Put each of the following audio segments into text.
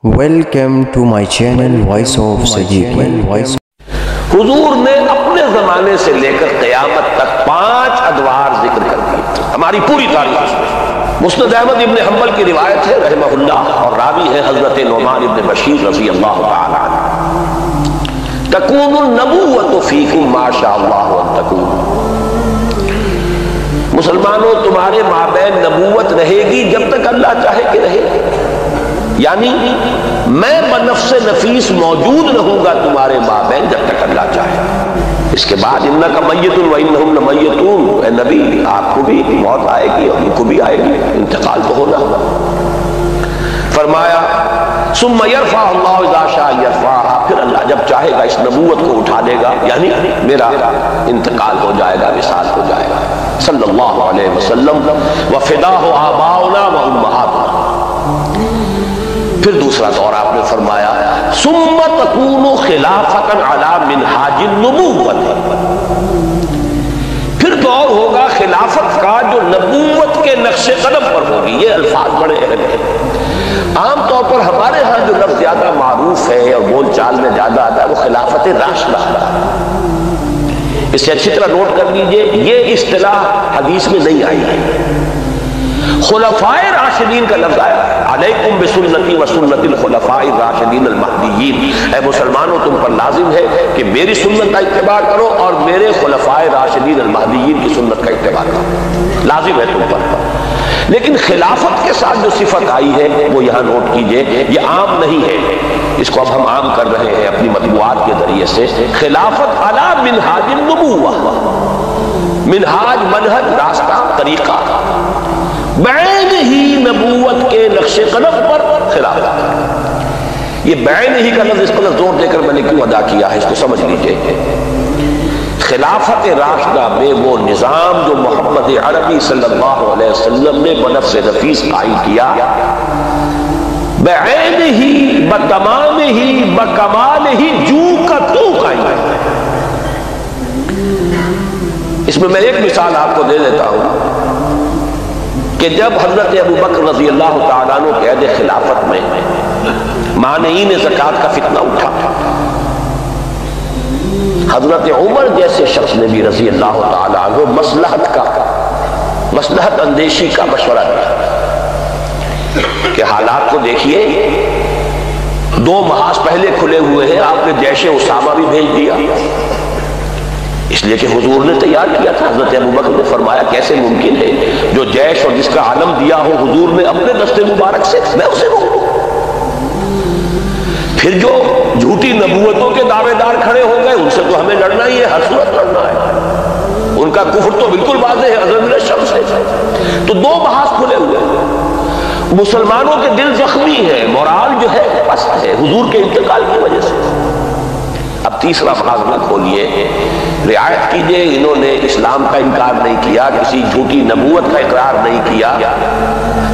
Welcome to my channel Voice of Sayyid. حضور نے اپنے زمانے سے لے کر قیامت تک 5 ادوار ذکر کر دیے، ہماری پوری تاریخ اس میں۔ مسند احمد ابن حنبل کی روایت ہے رحمہ اللہ، اور راوی ہے حضرت نعمان ابن بشیر رضی اللہ تعالی عنہ۔ تکون النبوۃ فیکم ما شاء اللہ ان تکون، مسلمانوں تمہارے مابین نبوت رہے گی جب تک اللہ چاہے کہ رہے، یعنی میں بنفس نفیس موجود رہوں گا تمہارے مابین جب تک اللہ چاہے۔ اس کے بعد انک میت و انہم لمیتون، اے نبی آپ کو بھی موت آئے گی اور ان کو بھی آئے گی، انتقال تو ہونا ہوگا۔ فرمایا ثم یرفع اللہ اذا شاء یرفعها، پھر اللہ جب چاہے گا اس نبوت کو اٹھا لے گا، یعنی میرا انتقال ہو جائے گا، وصال ہو جائے گا صلی اللہ علیہ وسلم۔ وفداہ آباؤنا و امہاتنا، پھر دوسرا دور آپ نے فرمایا ثم تکون خلافۃ علی منہاج النبوۃ، پھر دور ہوگا خلافت کا جو نبوت کے نقش قدم پر ہوگی۔ یہ الفاظ بڑے اہم ہیں۔ عام طور پر ہمارے ہاں جو لفظ زیادہ معروف ہے اور بول چال میں زیادہ آتا ہے وہ خلافت راشدہ ہے۔ اسے اچھی طرح نوٹ کر لیجئے، یہ اصطلاح حدیث میں نہیں آئی ہے۔ خلفائے راشدین کا لفظ آیا ہے، علیکم بسنتی و سنت الخلفاء الراشدین المہدیین، اے مسلمانوں تم پر لازم ہے کہ میری سنت کا اتباع کرو اور میرے خلفائے راشدین المہدیین کی سنت کا اتباع کرو، لازم ہے تم پر۔ لیکن خلافت کے ساتھ جو صفت آئی ہے وہ یہاں نوٹ کیجئے، یہ عام نہیں ہے، اس کو اب ہم عام کر رہے ہیں اپنی مطبوعات کے ذریعے سے۔ خلافت علی منہاج النبوہ، منہاج منہج راستہ طریقہ، بعین ہی نبوت کے نقش قدم پر خلافت۔ یہ بعین ہی کا لفظ اس پر زور دے کر میں نے کیوں ادا کیا ہے اس کو سمجھ لیجئے۔ خلافت راشدہ میں وہ نظام جو محمد عربی صلی اللہ علیہ وسلم نے بنفس نفیس قائم کیا، بعین ہی بتمام ہی بکمال ہی جو کا تو قائم ہے۔ اس میں ایک مثال آپ کو دے دیتا ہوں کہ جب حضرت ابو بکر رضی اللہ تعالیٰ عنہ کے عہد خلافت میں مانعین زکوٰۃ کا فتنہ اٹھا، حضرت عمر جیسے شخص نے بھی رضی اللہ تعالیٰ عنہ مصلحت اندیشی کا مشورہ دیا کہ حالات کو دیکھیے، 2 محاذ پہلے کھلے ہوئے ہیں، آپ نے جیش اسامہ بھی بھیج دیا، اس لیے کہ حضور نے تیار کیا تھا۔ حضرت ابو بکر نے فرمایا کیسے ممکن ہے جو جیش اور جس کا علم دیا ہو حضور نے اپنے دست مبارک سے، میں اسے روکوں۔ پھر جو جھوٹی نبوتوں کے دعوے دار کھڑے ہو گئے ان سے تو ہمیں لڑنا ہی ہے، ہر صورت لڑنا ہے، ان کا کفر تو بالکل واضح ہے، حضرت من الشمس ہے۔ تو 2 محاذ کھلے ہوئے، مسلمانوں کے دل زخمی ہے، مورال جو ہے پست ہے حضور کے انتقال کی وجہ سے۔ اب تیسرا محاذ نہ کھولیے، رعایت کیجئے، انہوں نے اسلام کا انکار نہیں کیا، کسی جھوٹی نبوت کا اقرار نہیں کیا،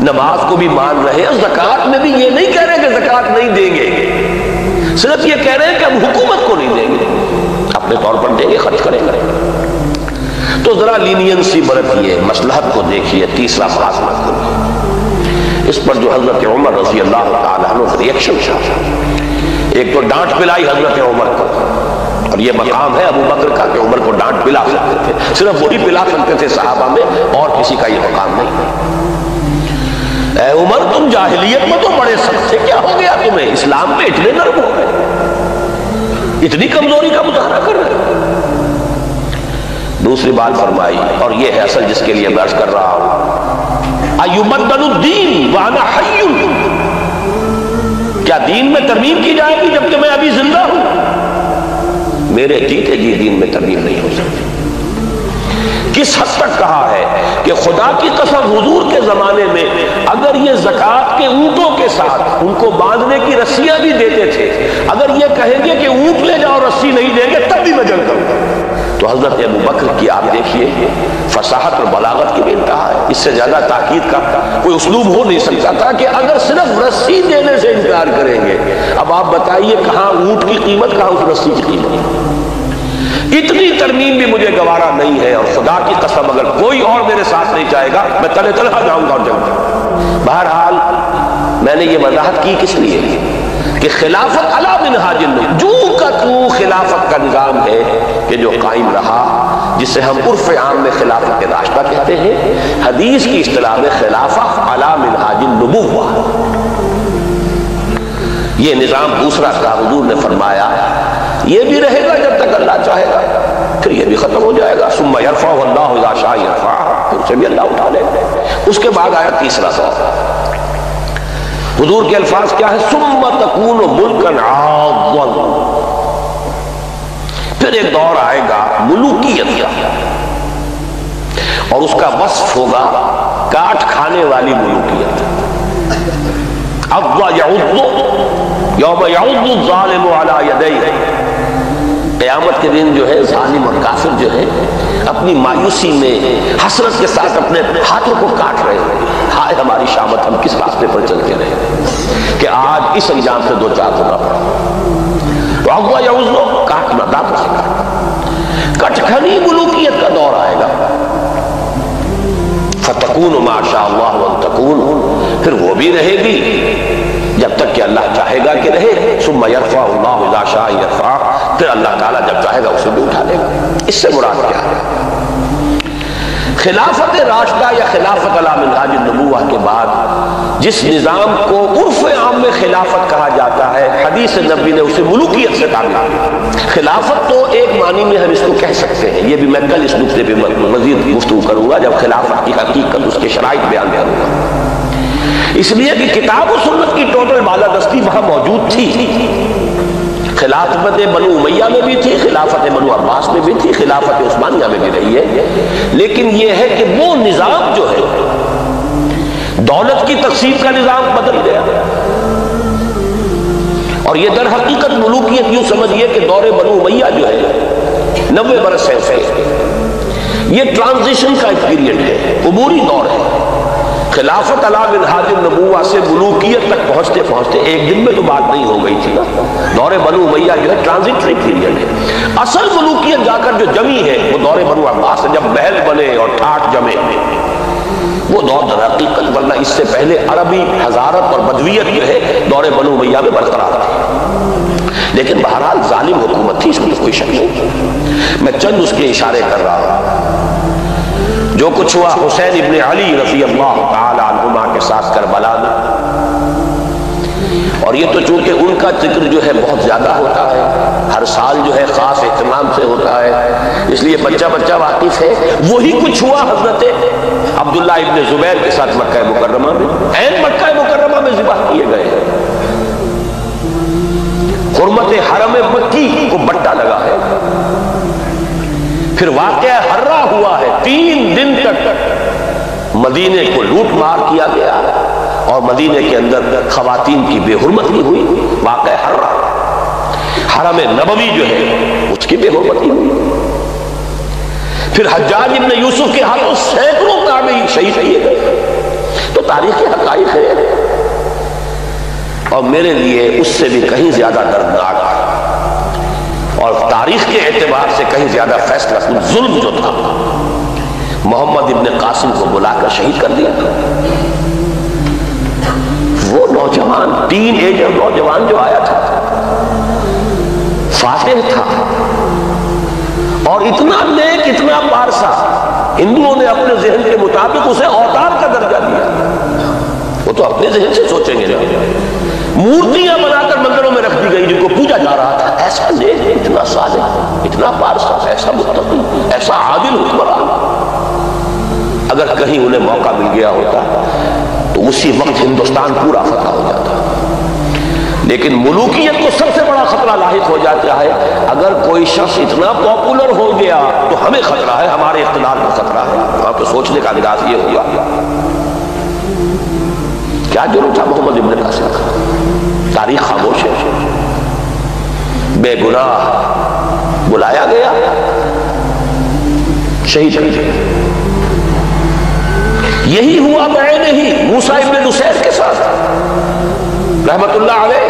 نماز کو بھی مان رہے ہیں، زکوٰۃ میں بھی یہ نہیں کہہ رہے کہ زکوٰۃ نہیں دیں گے، صرف یہ کہہ رہے ہیں کہ ہم حکومت کو نہیں دیں گے، اپنے طور پر دیں گے، خرچ کریں گے۔ تو ذرا لینینسی برتیے، مصلحت کو دیکھیے۔ تیسرا محاذ نہ کھولیے، اس پر جو حضرت عمر رضی اللہ تعالیٰ عنہ ریئیکشن تھا، ایک تو ڈانٹ پلائی حضرت عمر کو، اور یہ مقام ہے ابو بکر کا کہ عمر کو ڈانٹ پلا سکتے تھے، صرف وہی پلا سکتے تھے صحابہ میں، اور کسی کا یہ مقام نہیں۔ اے عمر تم جاہلیت میں تو بڑے سخت تھے، کیا ہو گیا تمہیں؟ اسلام پہ اتنے نرم ہو گئے، اتنی کمزوری کا مظاہرہ کر رہے۔ دوسری بات فرمائی، اور یہ ہے اصل جس کے لیے میں عرض کر رہا ہوں، ایبدل الدین وانا حی، کیا دین میں ترمیم کی جائے گی جبکہ میں ابھی زندہ ہوں؟ میرے جیتے جی دین میں ترمیم نہیں ہو سکتی۔ کس حد تک کہا ہے کہ خدا کی قسم حضور کے زمانے میں اگر یہ زکوٰۃ کے اونٹوں کے ساتھ ان کو باندھنے کی رسیاں بھی دیتے تھے، اگر یہ کہیں گے کہ اونٹ لے جاؤ رسی نہیں دیں گے تب بھی میں جنگ کروں گا۔ تو حضرت ابو بکر کی آپ دیکھیے فصاحت اور بلاغت کی بھی انتہا ہے، اس سے زیادہ تاکید کا کوئی اسلوب ہو نہیں سکتا تھا کہ اگر صرف رسی دینے سے انکار کریں گے، اب آپ بتائیے کہاں اونٹ کی قیمت، کہاں اس رسی کی قیمت۔ اتنی ترمیم بھی مجھے گوارا نہیں ہے، اور خدا کی قسم اگر کوئی اور میرے ساتھ نہیں چاہے گا میں تنہا جاؤں گا اور جنگ کروں گا۔ بہرحال میں نے یہ وضاحت کی کس لیے؟ کہ خلافت علی منہاج النبوۃ، جو کا تو خلافت کا نظام ہے کہ جو قائم رہا، جسے ہم عرف عام میں خلافت راشدہ کہتے ہیں، حدیث کی اصطلاح میں خلافہ علی منہاج النبوۃ، یہ نظام دوسرا تھا۔ حضور نے فرمایا یہ بھی رہے گا جب تک اللہ چاہے گا، پھر یہ بھی ختم ہو جائے گا۔ ثم یرفع اللہ اذا شاء یرفع، پھر اسے بھی اللہ اٹھا لے گا۔ اس کے بعد آیا تیسرا دور، حضور کے الفاظ کیا ہے؟ ثم تکون ملکا عاضا، پھر ایک دور آئے گا ملوکیت کا، اور اس کا وصف ہوگا کاٹ کھانے والی ملوکیت۔ عض یعض یوم یعض الظالم علی یدیہ، قیامت کے دن جو ہے ظالم اور کافر جو ہے اپنی مایوسی میں حسرت کے ساتھ اپنے ہاتھوں کو کاٹ رہے ہیں، ہائے ہماری شامت، ہم کس راستے پر چلتے رہے کہ آج اس انجام سے دو چار ہونا پڑا۔ تو عض یعض، کاٹنا، دانتوں سے کاٹنا، کٹکھنی ملوکیت کا دور آئے گا۔ فتکون ما شاء اللہ ان تکون، پھر وہ بھی رہے گی جب تک کہ اللہ چاہے گا کہ رہے۔ ثم یرفع اللہ اذا شاء یرفع، پھر اللہ تعالیٰ جب چاہے گا اسے بھی اٹھا لے گا۔ اس سے مراد کیا ہے؟ خلافت راشدہ یا خلافت علی منہاج النبوۃ کے بعد جس نظام کو عرف عام میں خلافت کہا جاتا ہے، حدیث نبی نے اسے ملوکیت سے تعبیر کیا۔ خلافت تو ایک معنی میں ہم اس کو کہہ سکتے ہیں، یہ بھی میں کل اس نقطے پہ مزید گفتگو کروں گا جب خلافت کی حقیقت، اس کے شرائط بیان کروں گا۔ اس لیے کہ کتاب و سنت کی ٹوٹل بالادستی وہاں موجود تھی، خلافت بنو امیہ میں بھی تھی، خلافت بنو عباس میں بھی تھی، خلافت عثمانیہ میں بھی رہی ہے، لیکن یہ ہے کہ وہ نظام جو ہے دولت کی تقسیم کا نظام بدل گیا، اور یہ در حقیقت ملوکیت یوں سمجھیے کہ دور بنو امیہ جو ہے 90 برس ہے اسے، یہ ٹرانزیشن کا ایک پیریڈ ہے، عبوری دور ہے۔ خلافت علی منہاج النبوۃ سے ملوکیت تک پہنچتے پہنچتے ایک دن میں تو بات نہیں ہو گئی تھی نا، دور بنو امیہ جو ہے ٹرانزیٹری پیریڈ ہے۔ اصل ملوکیت جا کر جو جمی ہے وہ دور بنو عباس سے، جب محل بنے اور ٹھاٹ جمے، وہ دور در حقیقت، ورنہ اس سے پہلے عربی حضارت اور بدویت جو ہے دور بنو امیہ میں برقرار تھی، لیکن بہرحال ظالم حکومت تھی، اس میں تو کوئی شک نہیں۔ میں چند اس کے اشارے کر رہا ہوں۔ جو کچھ ہوا حسین ابن علی رضی اللہ تعالی عنہما کے ساتھ کربلا میں، اور یہ تو چونکہ ان کا ذکر جو ہے بہت زیادہ ہوتا ہے، ہر سال جو ہے خاص اہتمام سے ہوتا ہے، اس لیے بچہ واقف ہے۔ وہی کچھ ہوا حضرت عبداللہ ابن زبیر کے ساتھ مکہ مکرمہ میں، عین مکہ مکرمہ میں ذبح کیے گئے ہیں، حرمت حرم مکی کو بٹا لگا ہے۔ پھر واقعہ ہررا ہوا ہے، 3 دن تک مدینے کو لوٹ مار کیا گیا اور مدینے کے اندر خواتین کی بے حرمتی ہوئی، واقعہ ہررا۔ حرم نبوی جو ہے اس کی بے حرمتی ہوئی۔ پھر حجاج ابن یوسف کے ہاتھوں سینکڑوں کعبے شہید کیے گئے۔ تو تاریخ حقائق ہے، اور میرے لیے اس سے بھی کہیں زیادہ دردناک اور تاریخ کے اعتبار سے کہیں زیادہ فیصلہ کن ظلم جو تھا، محمد ابن قاسم کو بلا کر شہید کر دیا تھا۔ وہ نوجوان، ٹین ایجر نوجوان جو آیا تھا، فاتح تھا اور اتنا نیک، اتنا پارسا، ہندوؤں نے اپنے ذہن کے مطابق اسے اوتار کا درجہ دیا۔ وہ تو اپنے ذہن سے سوچیں گے نا، مورتیاں بنا کر مندروں میں رکھ دی گئی جن کو پوجا جا رہا تھا۔ ایسا نیک، اتنا صالح، اتنا پارسا، ایسا متقی، ایسا عادل حکمران، اگر کہیں انہیں موقع مل گیا ہوتا تو اسی وقت ہندوستان پورا فتح ہو جاتا۔ لیکن ملوکیت کو سب سے بڑا خطرہ لاحق ہو جاتا ہے اگر کوئی شخص اتنا پاپولر ہو گیا تو ہمیں خطرہ ہے، ہمارے اقتدار کو خطرہ ہے۔ آپ کو سوچنے کا انداز یہ ہوگا کیا جرم تھا محمد ابن قاسم کا؟ تاریخ خاموش ہے، بے گناہ بلایا گیا، شہید کر دیا۔ یہی ہوا بعینہ ہی موسیٰ ابن نصیر کے ساتھ رحمت اللہ علیہ،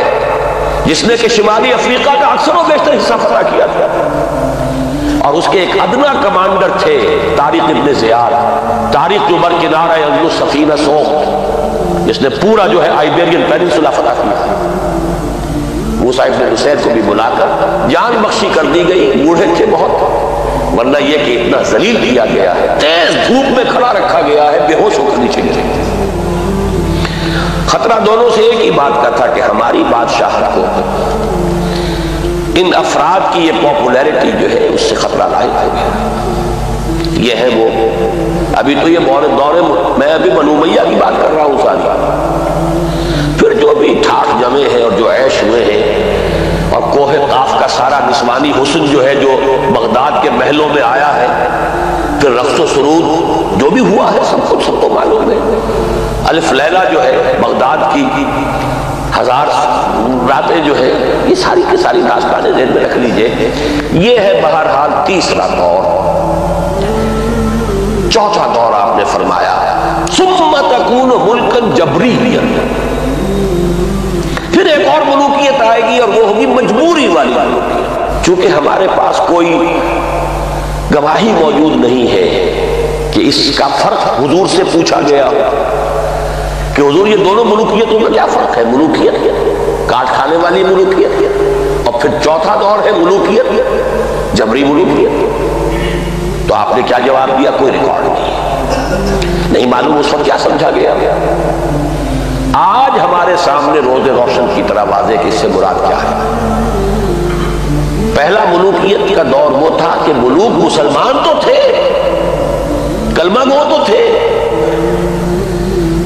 جس نے کہ شمالی افریقہ کا اکثر و بیشتر حصہ فتح کیا تھا، اور اس کے ایک ادنا کمانڈر تھے طارق ابن زیاد، طارق جو برکنارہ عضل السفینہ سوخت، جس نے پورا جو ہے آئیبیرین پیننسولا فتح کیا۔ موسیٰ ابن نصیر کو بھی بلا کر جان بخشی کر دی گئی. بوڑھے تھے بہت، ورنہ یہ کہ اتنا ذلیل کیا گیا ہے، تیز دھوپ میں کھڑا رکھا گیا ہے، بے ہوش ہو کر نیچے گرے. خطرہ دونوں سے ایک ہی بات کا تھا کہ ہماری بادشاہت کو ان افراد کی یہ پاپولیرٹی جو ہے اس سے خطرہ لاحق ہو گیا. یہ ہے وہ ابھی تو یہ دور میں ابھی بنو امیہ کی بات کر رہا ہوں ساری. پھر جو بھی ٹھاٹ جمے ہیں اور جو عیش ہوئے ہیں، اور کوہ قاف کا سارا نسوانی حسن جو ہے جو بغداد کے محلوں میں آیا ہے، پھر رقص و سرود جو بھی ہوا ہے سب کو معلوم ہے. الف لیلہ جو ہے بغداد کی 1000 راتیں جو ہے، یہ ساری کی ساری داستانیں ذہن میں رکھ لیجئے. یہ ہے بہرحال تیسرا دور. چوتھا دور آپ نے فرمایا ثم تکون ملکا جبریا، پھر ایک اور ملوکیت آئے گی اور وہ ہوگی مجبوری والی ملوکیت. چونکہ ہمارے پاس کوئی گواہی موجود نہیں ہے کہ اس کا فرق حضور سے پوچھا گیا کہ حضور یہ دونوں ملوکیتوں میں کیا فرق ہے. ملوکیت کاٹ کھانے والی ملوکیت، اور پھر چوتھا دور ہے ملوکیت جبری ملوکیت. تو آپ نے کیا جواب دیا؟ کوئی ریکارڈ نہیں معلوم اس وقت کیا سمجھا گیا. آج ہمارے سامنے روز روشن کی طرح واضح کہ اس سے مراد کیا ہے. پہلا ملوکیت کا دور وہ تھا کہ ملوک مسلمان تو تھے، کلمہ گو تو تھے.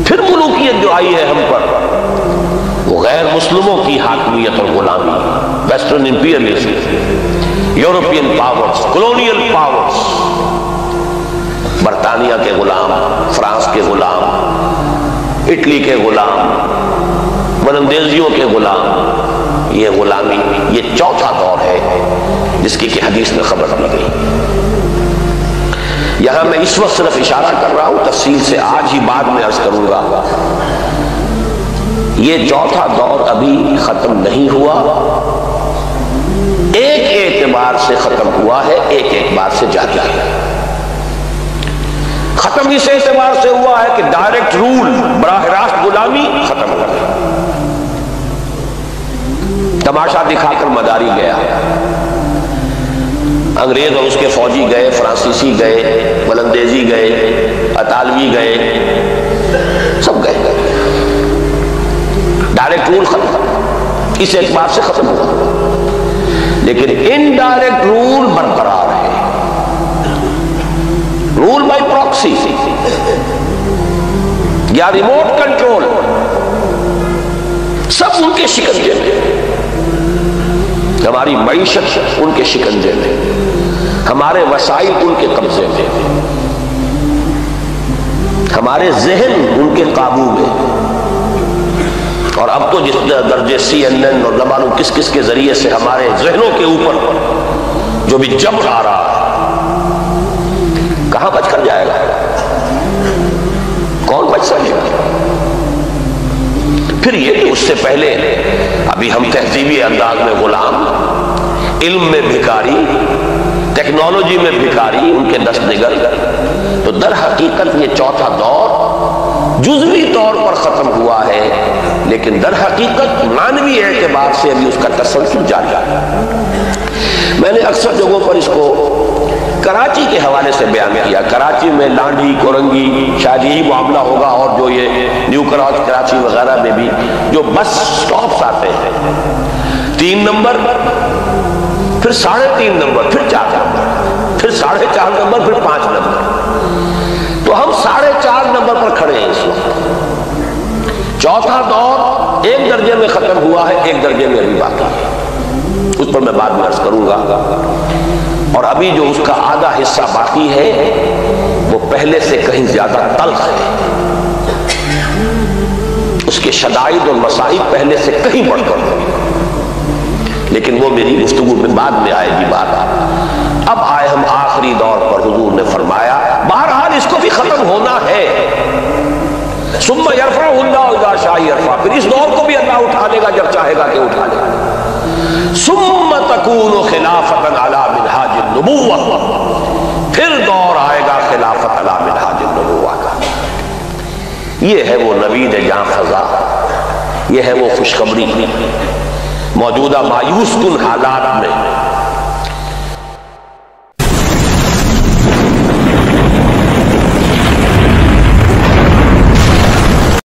پھر ملوکیت جو آئی ہے ہم پر وہ غیر مسلموں کی حاکمیت اور غلامی، western imperialism, European powers, colonial powers, برطانیہ کے غلام، فرانس کے غلام، اٹلی کے غلام، ولندیزیوں کے غلام. یہ غلامی، یہ چوتھا دور ہے جس کی کہ حدیث میں خبر دی گئی. یہاں میں اس وقت صرف اشارہ کر رہا ہوں، تفصیل سے آج ہی بعد میں عرض کروں گا. یہ چوتھا دور ابھی ختم نہیں ہوا، ایک اعتبار سے ختم ہوا ہے، ایک اعتبار سے جاری ہے. ختم اس اعتبار سے ہوا ہے کہ ڈائریکٹ رول، براہ راست غلامی ختم ہو گئی. تماشا دکھا کر مداری گیا، انگریز اور اس کے فوجی گئے، فرانسیسی گئے، ولندیزی گئے، اطالوی گئے، سب گئے. ڈائریکٹ رول ختم، اس اعتبار سے ختم ہوا. لیکن انڈائریکٹ رول برقرار ہے، رول بائی پراکسی یا ریموٹ کنٹرول، سب ان کے شکنجے میں. ہماری معیشت ان کے شکنجے میں، ہمارے وسائل ان کے قبضے میں، ہمارے ذہن ان کے قابو میں. اور اب تو جس درجے CNN اور نہ معلوم کس کس کے ذریعے سے ہمارے ذہنوں کے اوپر جو بھی جبر آ رہا ہے، کہاں بچ کر جائے گا؟ کون بچ سکے گا؟ پھر یہ کہ اس سے پہلے ابھی ہم تہذیبی انداز میں غلام، علم میں بھکاری، ٹیکنالوجی میں بھکاری، ان کے دست نگر. تو در حقیقت یہ چوتھا دور جزوی طور پر ختم ہوا ہے، لیکن در حقیقت معنوی اعتبار سے ابھی اس کا تسلسل جاری ہے. میں نے اکثر جگہوں پر اس کو کراچی کے حوالے سے بیان کیا. کراچی میں لانڈھی، کورنگی، شاید یہی معاملہ ہوگا، اور جو یہ نیو کراچی وغیرہ میں بھی جو بس سٹاپس آتے ہیں، 3 نمبر، پھر 3.5 نمبر، پھر 4 نمبر، پھر 4.5 نمبر، پھر 5 نمبر. تو ہم 4.5 نمبر پر کھڑے ہیں اس وقت. چوتھا دور ایک درجے میں ختم ہوا ہے، ایک درجے میں ابھی باقی ہے، اس پر میں بعد میں عرض کروں گا. اور ابھی جو اس کا آدھا حصہ باقی ہے وہ پہلے سے کہیں زیادہ تلخ ہے، اس کے شدائد اور مصائب پہلے سے کہیں بڑھ کر ہیں. لیکن وہ میری گفتگو میں بعد میں آئے گی بات. اب آئے ہم آخری دور پر. حضور نے فرمایا بہرحال اس کو بھی ختم ہونا ہے. ثم یرفع اللہ اذا شاء یرفع، پھر اس دور کو بھی اللہ اٹھا لے گا جب چاہے گا کہ اٹھا لے گا. ثم تکون خلافۃ علی منہاج النبوہ، پھر دور آئے گا خلافت علی منہاج النبوہ کا. یہ ہے وہ نوید جاں فضا، یہ ہے وہ خوشخبری موجودہ مایوس کن حالات میں